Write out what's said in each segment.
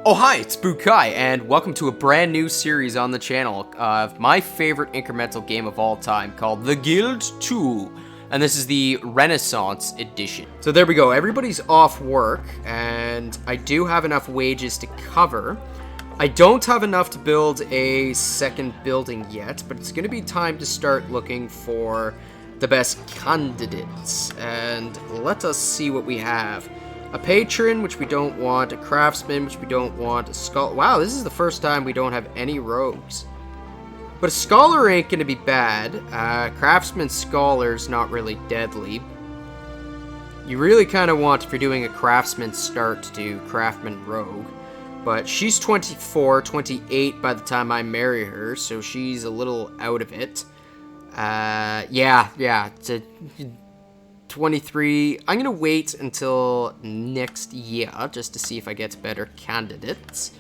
Oh hi, it's Bukai, and welcome to a brand new series on the channel of my favorite incremental game of all time called The Guild 2, and this is the Renaissance edition. So there we go, everybody's off work, and I do have enough wages to cover. I don't have enough to build a second building yet, but it's going to be time to start looking for the best candidates, and let us see what we have. A patron, which we don't want. A craftsman, which we don't want. A scholar. Wow, this is the first time we don't have any rogues. But a scholar ain't gonna be bad. Craftsman scholar's not really deadly. You really kind of want, if you're doing a craftsman start, to do craftsman rogue. But she's 24, 28 by the time I marry her, so she's a little out of it. Yeah. It's a 23. I'm gonna wait until next year just to see if I get better candidates.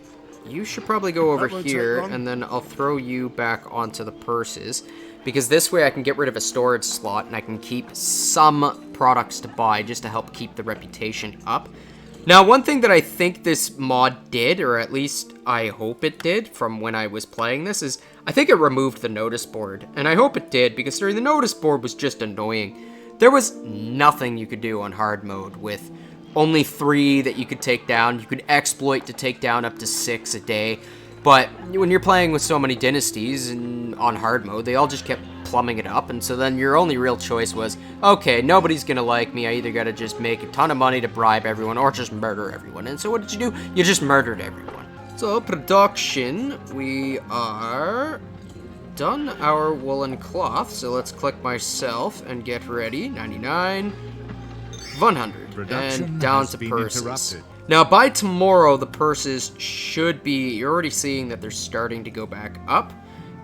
You should probably go over here, and then I'll throw you back onto the purses, because this way I can get rid of a storage slot and I can keep some products to buy just to help keep the reputation up. Now, one thing that I think this mod did, or at least I hope it did from when I was playing this, is I think it removed the notice board, and I hope it did, because the notice board was just annoying. There was nothing you could do on hard mode with only 3 that you could take down. You could exploit to take down up to 6 a day. But when you're playing with so many dynasties and on hard mode, they all just kept plumbing it up. And so then your only real choice was, okay, nobody's going to like me. I either got to just make a ton of money to bribe everyone or just murder everyone. And so what did you do? You just murdered everyone. So production, we are done our woolen cloth, so let's click myself and get ready. 99, 100, production and down to purses. Interrupted. Now by tomorrow the purses should be, you're already seeing that they're starting to go back up,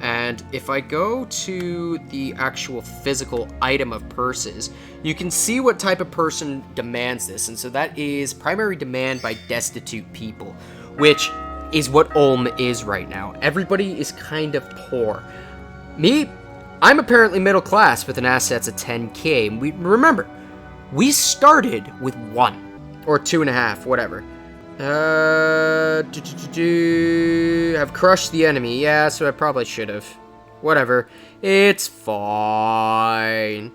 and if I go to the actual physical item of purses, you can see what type of person demands this, and so that is primary demand by destitute people, which is what Ulm is right now. Everybody is kind of poor. Me, I'm apparently middle class with an assets of 10k. Remember, we started with 1 or 2.5, whatever. Have crushed the enemy. Yeah, so I probably should have. Whatever, it's fine.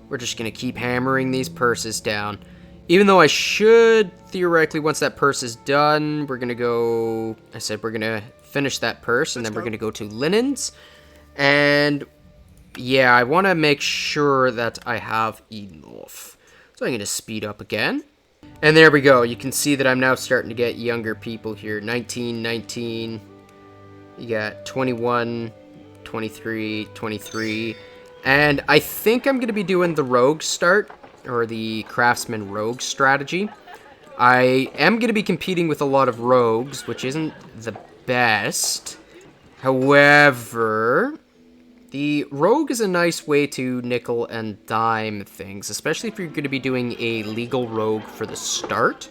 We're just gonna keep hammering these purses down. Even though I should, theoretically, once that purse is done, we're gonna go, I said we're gonna finish that purse, and then we're gonna go to linens. And yeah, I want to make sure that I have enough. So I'm going to speed up again. And there we go. You can see that I'm now starting to get younger people here. 19, 19. You got 21, 23, 23. And I think I'm going to be doing the rogue start, or the craftsman rogue strategy. I am going to be competing with a lot of rogues, which isn't the best. However, the rogue is a nice way to nickel and dime things, especially if you're going to be doing a legal rogue for the start.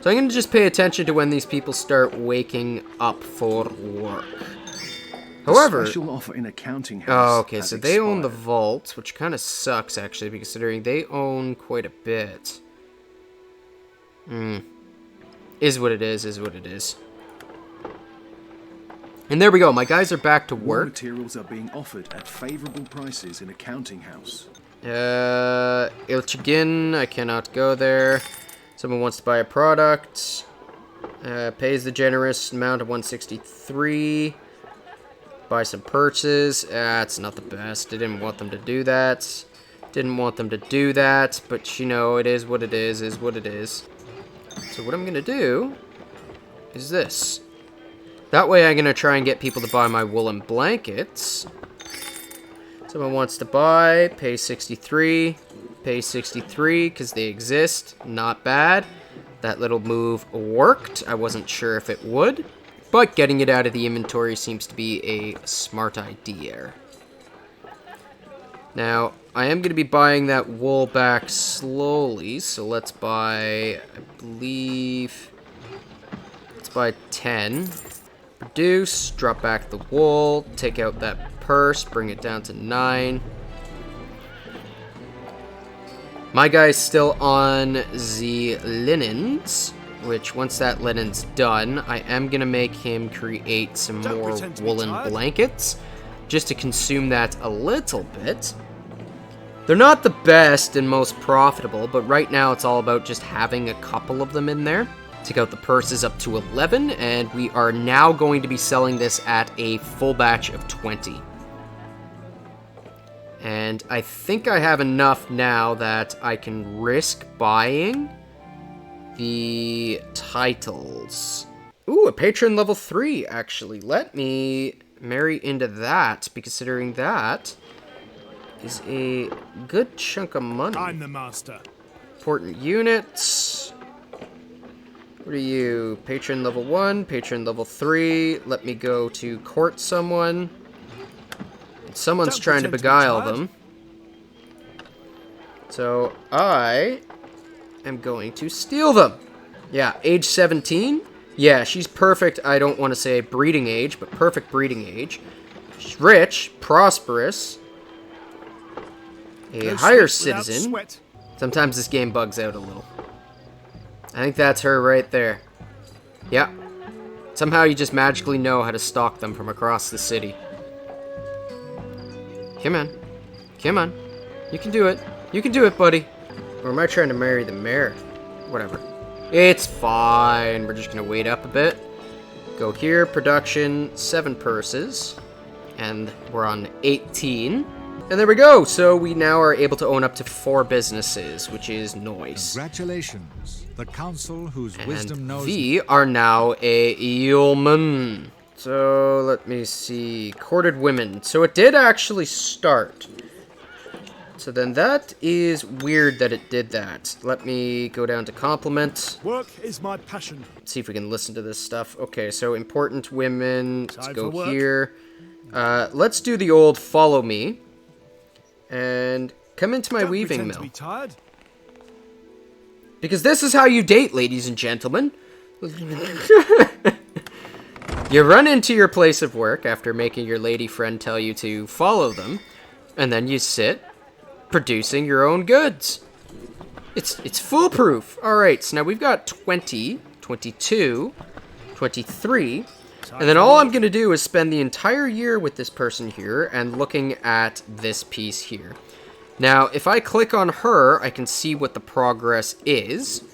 So I'm going to just pay attention to when these people start waking up for work. However, special offer in accounting house. Oh, okay, so they own the vault, which kind of sucks actually, considering they own quite a bit. Is what it is what it is. And there we go, my guys are back to work. Materials are being offered at favorable prices in accounting house. Ilchigin, I cannot go there. Someone wants to buy a product. Pays the generous amount of 163. Buy some purses. That's not the best. I didn't want them to do that. But you know, it is what it is what it is. So what I'm gonna do is this. That way I'm going to try and get people to buy my woolen blankets. Someone wants to buy, pay 63, because they exist. Not bad. That little move worked. I wasn't sure if it would, but getting it out of the inventory seems to be a smart idea. Now, I am going to be buying that wool back slowly, so let's buy, I believe, let's buy 10. Produce, drop back the wool, take out that purse, bring it down to 9. My guy's still on the linens. which once that linen's done, I am going to make him create some more woolen blankets, just to consume that a little bit. They're not the best and most profitable, but right now it's all about just having a couple of them in there. Take out the purses up to 11, and we are now going to be selling this at a full batch of 20. And I think I have enough now that I can risk buying the titles. Ooh, a patron level 3, actually. Let me marry into that, considering that is a good chunk of money. I'm the master. Important units. What are you? Patron level 1, patron level 3. Let me go to court someone. Someone's trying to beguile them. So I am going to steal them. Yeah, age 17. Yeah, she's perfect. I don't want to say breeding age, but perfect breeding age. She's rich, prosperous, a higher citizen. Sometimes this game bugs out a little. I think that's her right there. Yeah. Somehow you just magically know how to stalk them from across the city. Come on. Come on. You can do it. You can do it, buddy. Or am I trying to marry the mayor? Whatever. It's fine. We're just going to wait up a bit. Go here. Production. 7 purses. And we're on 18. And there we go. So we now are able to own up to 4 businesses, which is nice. Congratulations. The council whose wisdom knows... We are now a yeoman. So, let me see. Courted women. So, it did actually start. So, then that is weird that it did that. Let me go down to compliment. Work is my passion. See if we can listen to this stuff. Okay, so important women. Let's Time go for work. here. Let's do the old follow me. And come into my Don't weaving pretend to mill. be tired. Because this is how you date, ladies and gentlemen. You run into your place of work after making your lady friend tell you to follow them, and then you sit producing your own goods. It's foolproof. All right, so now we've got 20, 22, 23, and then all I'm going to do is spend the entire year with this person here and looking at this piece here. Now, if I click on her, I can see what the progress is.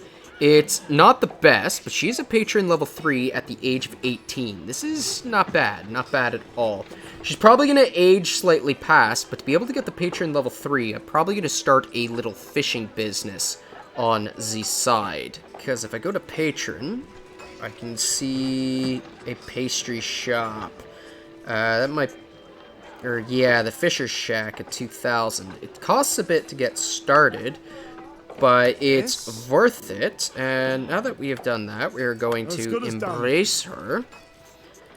It's not the best, but she's a patron level 3 at the age of 18. This is not bad at all. She's probably going to age slightly past, but to be able to get the patron level 3, I'm probably going to start a little fishing business on the side. Because if I go to patron, I can see a pastry shop. That might... Or, yeah, the Fisher's Shack at 2,000. It costs a bit to get started, but it's worth it. And now that we have done that, we are going to embrace her.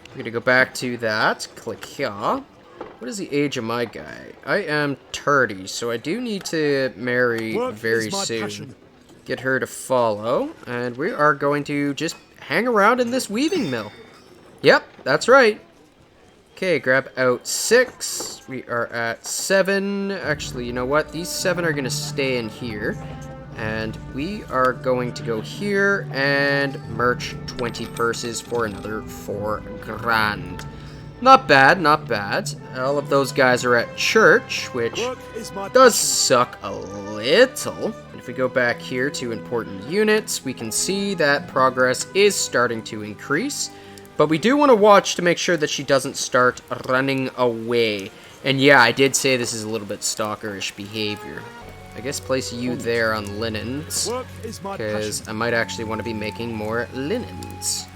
We're going to go back to that. Click here. What is the age of my guy? I am 30, so I do need to marry very soon. Passion. Get her to follow, and we are going to just hang around in this weaving mill. Yep, that's right. Okay, grab out 6. We are at 7. Actually, you know what? These 7 are going to stay in here. And we are going to go here and merch 20 purses for another 4 grand. Not bad, not bad. All of those guys are at church, which does suck a little. And if we go back here to important units, we can see that progress is starting to increase. But we do want to watch to make sure that she doesn't start running away. And yeah, I did say this is a little bit stalkerish behavior. I guess place you there on linens, because I might actually want to be making more linens.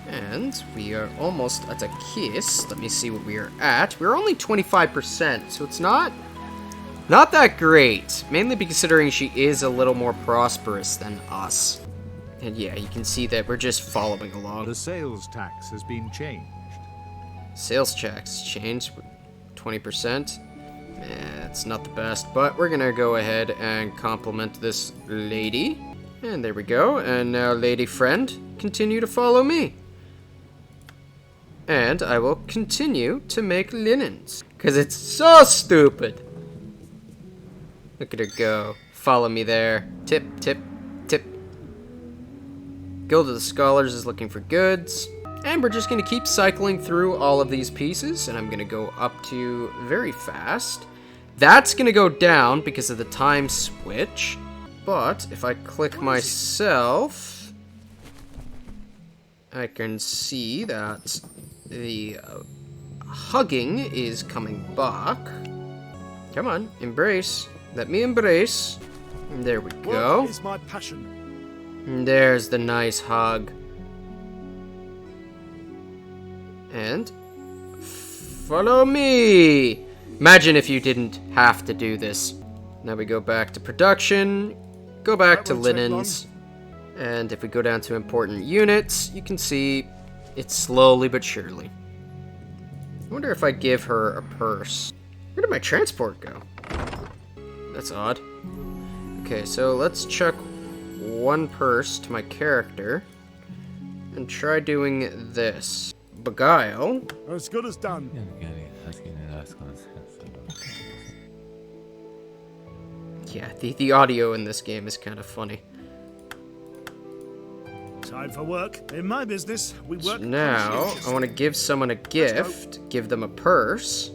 And we are almost at a kiss. Let me see what we are at. We're only 25%, so it's not that great. Mainly considering she is a little more prosperous than us. And yeah, you can see that we're just following along. The sales tax has been changed. Sales tax changed 20%. It's not the best, but we're gonna go ahead and compliment this lady. And there we go. And now, lady friend, continue to follow me. And I will continue to make linens, because it's so stupid. Look at her go. Follow me there. Tip, tip, Guild of the Scholars is looking for goods. And we're just going to keep cycling through all of these pieces. And I'm going to go up to very fast. That's going to go down because of the time switch. But if I click myself, I can see that the hugging is coming back. Come on, embrace. Let me embrace. There we go. Work is my passion. And there's the nice hug. And follow me. Imagine if you didn't have to do this. Now we go back to production. Go back to linens. And if we go down to important units, you can see it's slowly but surely. I wonder if I give her a purse. Where did my transport go? That's odd. Okay, so let's chuck one purse to my character and try doing this. Beguile. As good as done. Yeah, the audio in this game is kind of funny. Time for work. In my business, we work. So now, I want to give someone a gift, give them a purse.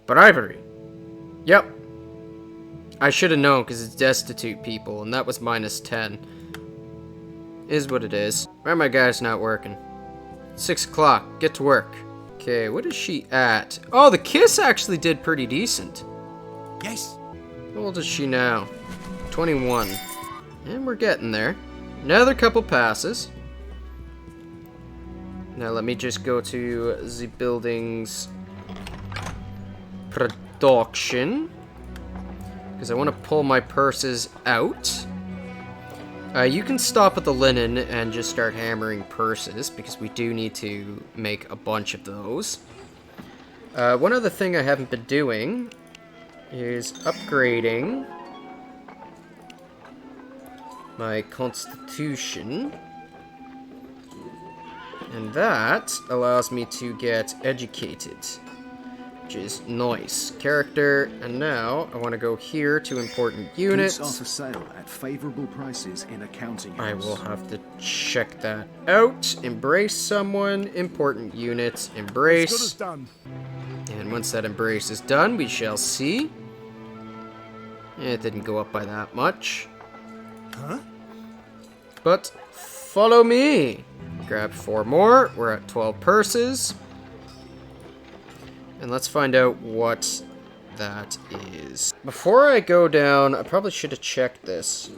Bribery. Yep. I should have known because it's destitute people, and that was minus 10. Is what it is. Why are my guys not working? 6 o'clock. Get to work. Okay, what is she at? Oh, the kiss actually did pretty decent. Yes. How old is she now? 21. And we're getting there. Another couple passes. Now let me just go to the building's production. Because I want to pull my purses out. You can stop at the linen and just start hammering purses, because we do need to make a bunch of those. One other thing I haven't been doing is upgrading my constitution. And that allows me to get educated, which is nice. Character, and now I want to go here to important units. Goods are for sale at favorable prices in accounting house. I will have to check that out. Embrace someone. Important units. As good as Embrace. done. And once that embrace is done, we shall see. It didn't go up by that much. Huh? But follow me. Grab 4 more. We're at 12 purses. And let's find out what that is. Before I go down, I probably should have checked this.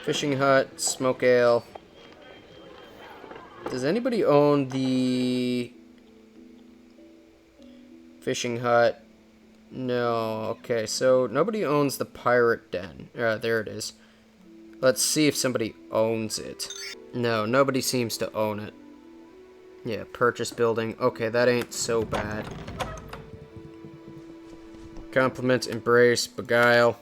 Fishing hut, smoke ale. Does anybody own the fishing hut? No. Okay, so nobody owns the pirate den. There it is. Let's see if somebody owns it. No, nobody seems to own it. Yeah, purchase building. Okay, that ain't so bad. Compliment, embrace, beguile.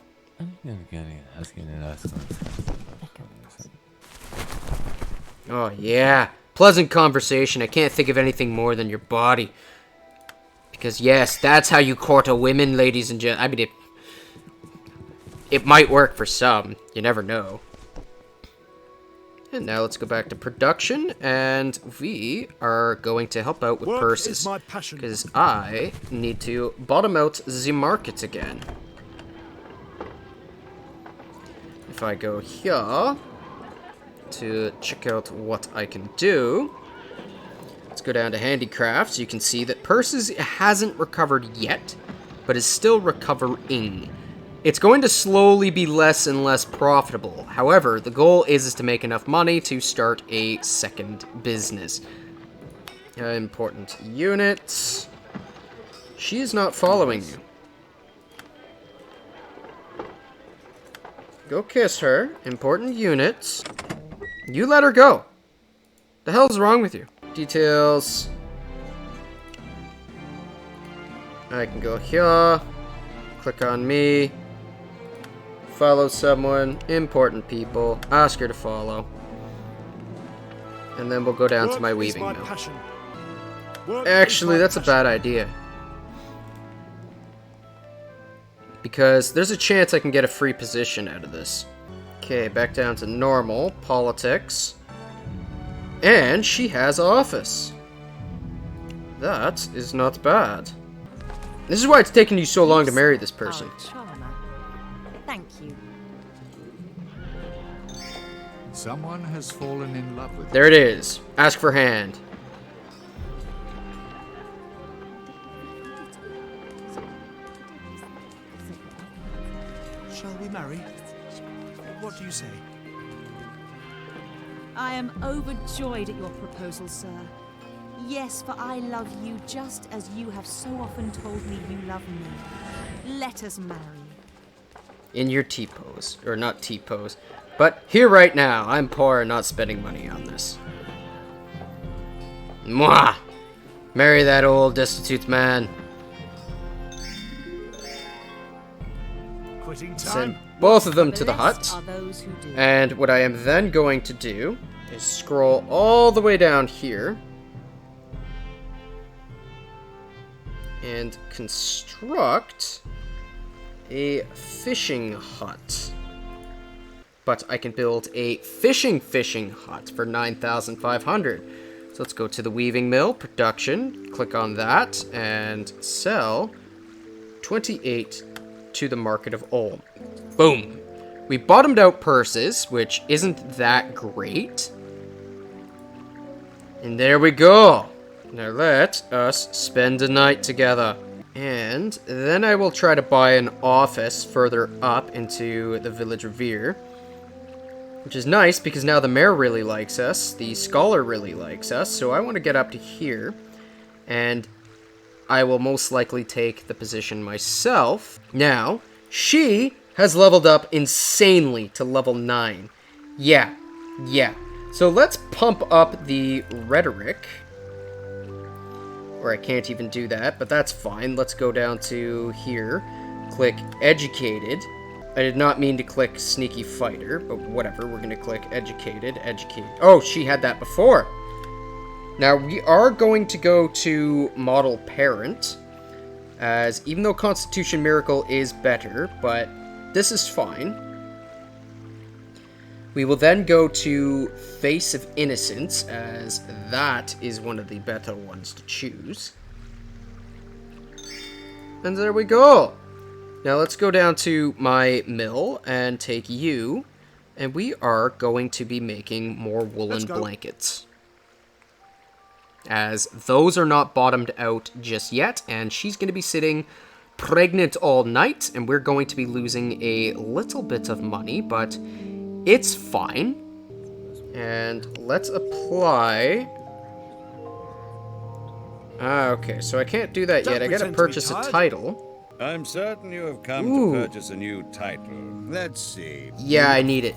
Oh, yeah. Pleasant conversation. I can't think of anything more than your body. Because, yes, that's how you court a women, ladies and gentlemen. I mean, it might work for some. You never know. And now let's go back to production, and we are going to help out with Work purses. is my passion. Because I need to bottom out the market again. If I go here to check out what I can do, let's go down to handicrafts. You can see that purses hasn't recovered yet, but is still recovering. It's going to slowly be less and less profitable. However, the goal is to make enough money to start a second business. Important units. She is not following you. Go kiss her. Important units. You let her go. The hell's wrong with you? Details. I can go here. Click on me. Follow someone. Important people. Ask her to follow. And then we'll go down to my weaving mill. Actually, that's a bad idea. Because there's a chance I can get a free position out of this. Okay, back down to normal. Politics. And she has office. That is not bad. This is why it's taken you so long to marry this person. Charmer. Thank you. Someone has fallen in love with There it is. Ask for hand. Shall we marry? What do you say? I am overjoyed at your proposal, sir. Yes, for I love you just as you have so often told me you love me. Let us marry. In your T-pose. Or not T-pose. But here right now, I'm poor and not spending money on this. Mwah! Marry that old destitute man. Quitting Send time? both of them to the Blessed hut. are those who do. And what I am then going to do is scroll all the way down here and construct a fishing hut. But I can build a fishing hut for 9,500. So let's go to the weaving mill, production, click on that, and sell 28 to the market of Ulm. Boom. We bottomed out purses, which isn't that great. And there we go. Now let us spend a night together. And then I will try to buy an office further up into the Village Revere. Which is nice because now the mayor really likes us. The scholar really likes us. So I want to get up to here. And I will most likely take the position myself. Now, she has leveled up insanely to level 9. Yeah. So let's pump up the rhetoric. Or I can't even do that, but that's fine. Let's go down to here. Click educated. I did not mean to click sneaky fighter, but whatever. We're going to click educated. Oh, she had that before. Now, we are going to go to model parent, as even though Constitution Miracle is better, but this is fine. We will then go to Face of Innocence, as that is one of the better ones to choose. And there we go. Now let's go down to my mill and take you, and we are going to be making more woolen blankets. As those are not bottomed out just yet, and she's going to be sitting pregnant all night, and we're going to be losing a little bit of money, but it's fine. And let's apply. Okay, so I can't do that yet. I gotta purchase a title. I'm certain you have come to purchase a new title. Let's see. Yeah, I need it.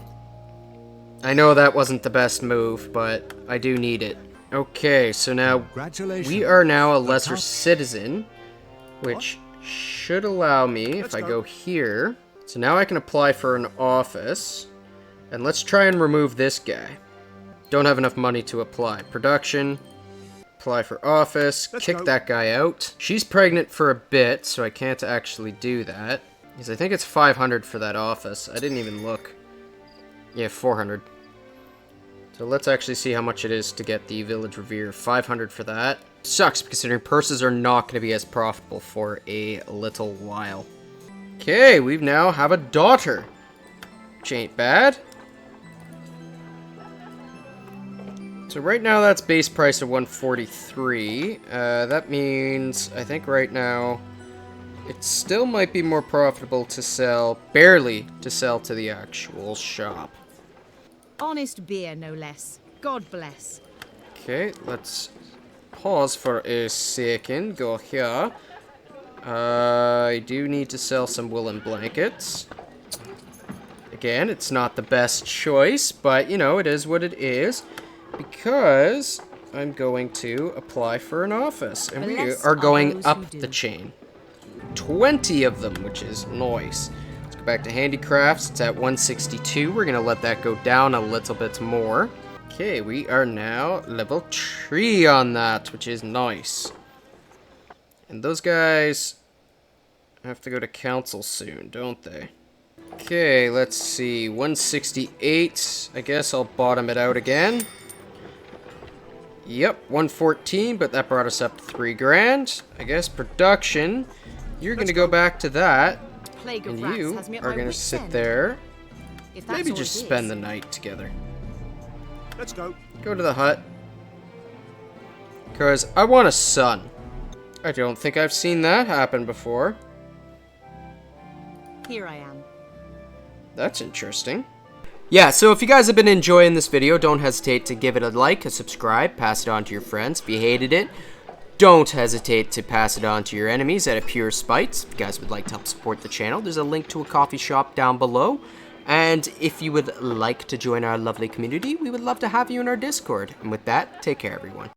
I know that wasn't the best move, but I do need it. Okay, so now we are now a lesser citizen, which should allow me, if I go here. So now I can apply for an office. And let's try and remove this guy. Don't have enough money to apply. Production. Apply for office. Kick that guy out. She's pregnant for a bit, so I can't actually do that. Because I think it's 500 for that office. I didn't even look. Yeah, 400. So let's actually see how much it is to get the Village Revere. 500 for that. Sucks, considering purses are not going to be as profitable for a little while. Okay, we now have a daughter. Which ain't bad. So right now that's base price of 143. That means, I think right now, it still might be more profitable to sell, barely to sell to the actual shop. Honest beer, no less. God bless. Okay, let's pause for a second. Go here. I do need to sell some woolen blankets. Again, it's not the best choice, but, you know, it is what it is. Because I'm going to apply for an office. And we are going up the chain. 20 of them, which is nice. Let's go back to handicrafts. It's at 162. We're going to let that go down a little bit more. Okay, we are now level 3 on that, which is nice. And those guys have to go to council soon, don't they? Okay, let's see. 168. I guess I'll bottom it out again. Yep, 114, but that brought us up to 3 grand. I guess production, you're going to go back to that. Plague of And rats you has me at are my going to wit's sit end. there. If that's Maybe all just it spend is. the night together. Let's go. Go to the hut. Because I want a son. I don't think I've seen that happen before. Here I am. That's interesting. Yeah, so if you guys have been enjoying this video, don't hesitate to give it a like, a subscribe, pass it on to your friends. If you hated it, don't hesitate to pass it on to your enemies out of pure spite. If you guys would like to help support the channel, there's a link to a coffee shop down below. And if you would like to join our lovely community, we would love to have you in our Discord. And with that, take care, everyone.